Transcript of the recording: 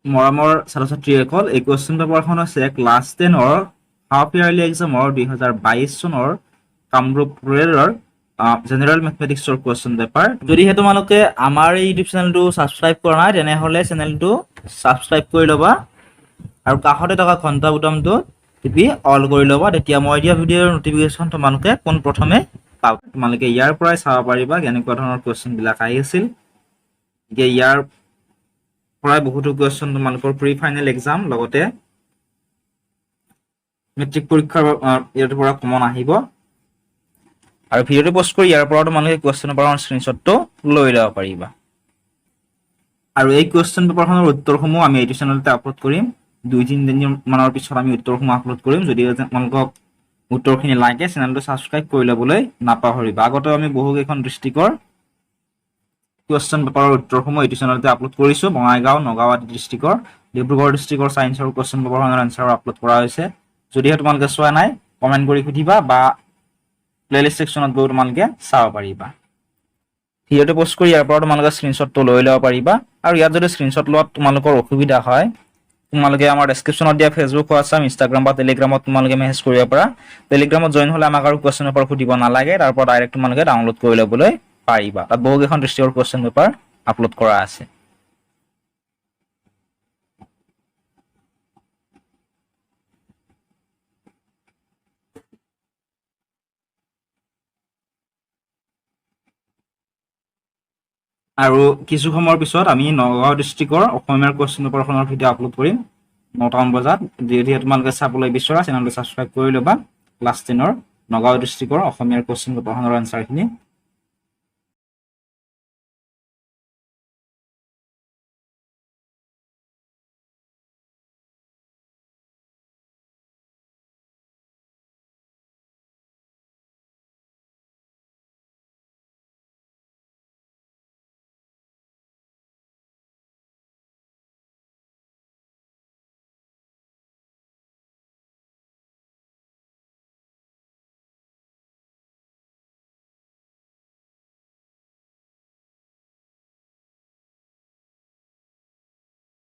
মৰমৰ ছাত্ৰ ছাত্ৰীসকল, এই কুৱেশ্যন পেপাৰখন হৈছে ক্লাছ 10ৰ হাফ ইয়াৰলি এক্সামৰ 2022 চনৰ কামৰূপ ৰুৰেলৰ জেনেৰেল মেথমেটিক্সৰ কুৱেশ্যন পেপাৰ। যদিহে তোমালোকে আমাৰ এই ইউটিউব চেনেলটো ছাবস্ক্ৰাইব কৰা নাই তেনেহ'লে চেনেলটো ছাবস্ক্ৰাইব কৰি ল'বা আৰু কাষতে থকা ঘণ্টা বুটামটো টিপি অল কৰি ল'বা, তেতিয়া মই দিয়া ভিডিঅ'ৰ নটিফিকেশ্যন তোমালোকে পোনপ্ৰথমে পাবা। তোমালোকে ইয়াৰ পৰাই চাব পাৰিবা কেনেকুৱা ধৰণৰ কুৱেশ্যনবিলাক আহি আছিল। এতিয়া ইয়াৰ পৰাই বহুতো কুৱেশ্যন তোমালোকৰ প্ৰি ফাইনেল এক্সাম লগতে মেট্ৰিক পৰীক্ষাৰ ইয়াৰ পৰা কমন আহিব আৰু ভিডিঅ'টো পোষ্ট কৰি ইয়াৰ পৰা তোমালোকে কুৱেশ্যন পেপাৰৰ স্ক্ৰীনশ্বটটো লৈ ল'ব পাৰিবা। আৰু এই কুৱেশ্যন পেপাৰখনৰ উত্তৰসমূহ আমি এইটো চেনেলতে আপলোড কৰিম। 2-3 দিন মানৰ পিছত আমি উত্তৰসমূহ আপলোড কৰিম। যদি তোমালোকক উত্তৰখিনি লাগে চেনেলটো ছাবস্ক্ৰাইব কৰি ল'বলৈ নাপাহৰিবা। আগতে আমি বহুকেইখন ডিষ্ট্ৰিক্টৰ কুৱেশ্যন পেপাৰৰ উত্তৰসমূহ এইটো চেনেলতে আপলোড কৰিছোঁ। বঙাইগাঁও, নগাঁও আদি ডিষ্ট্ৰিক্টৰ, ডিব্ৰুগড় ডিষ্ট্ৰিক্টৰ ছায়েন্সৰ কুৱেশ্যন পেপাৰৰ এনচাৰ আপলোড কৰা হৈছে। যদিহে তোমালোকে চোৱা নাই কমেণ্ট কৰি সুধিবা বা প্লেলিষ্ট ছেকশ্যনত গৈ তোমালোকে চাব পাৰিবা। ভিডিঅ'টো পোষ্ট কৰি ইয়াৰ পৰা তোমালোকে স্ক্ৰীনশ্বটটো লৈ ল'ব পাৰিবা। আৰু ইয়াত যদি স্ক্ৰীনশ্বট লোৱাত তোমালোকৰ অসুবিধা হয় তোমালোকে আমাৰ ডেছক্ৰিপশ্যনত দিয়া ফেচবুক, হোৱাটছআপ, ইনষ্টাগ্ৰাম বা টেলিগ্ৰামত তোমালোকে মেছেজ কৰিব পাৰা। টেলিগ্ৰামত জইন হ'লে আমাক আৰু কুৱেশ্যন পেপাৰ সুধিব নালাগে, তাৰ পৰা ডাইৰেক্ট তোমালোকে ডাউনলোড কৰি ল'বলৈ পাৰিবা। তাত বহুকেইখন ডিষ্ট্ৰিক্টৰ কুৱেশ্যন পেপাৰ আপলোড কৰা আছে। আৰু কিছু সময়ৰ পিছত আমি নগাঁও ডিষ্ট্ৰিক্টৰ অসমীয়াৰ কুৱেশ্যন পেপাৰখনৰ ভিডিঅ' আপলোড কৰিম 9টামান বজাত। যিহেতু তোমালোকে চাবলৈ বিচৰা চেনেলটো ছাবস্ক্ৰাইব কৰি ল'বা। ক্লাছ 10ৰ নগাঁও ডিষ্ট্ৰিক্টৰ অসমীয়াৰ কুৱেশ্যন পেপাৰখনৰ এনচাৰখিনি